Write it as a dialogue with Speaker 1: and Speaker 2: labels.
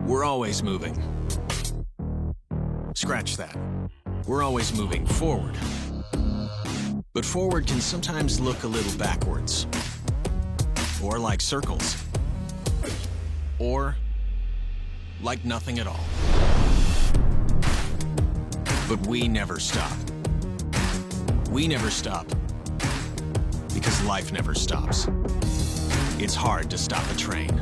Speaker 1: We're always moving. Scratch that. We're always moving forward. But forward can sometimes look a little backwards. Or like circles. Or like nothing at all. But we never stop. We never stop. Because life never stops. It's hard to stop a train.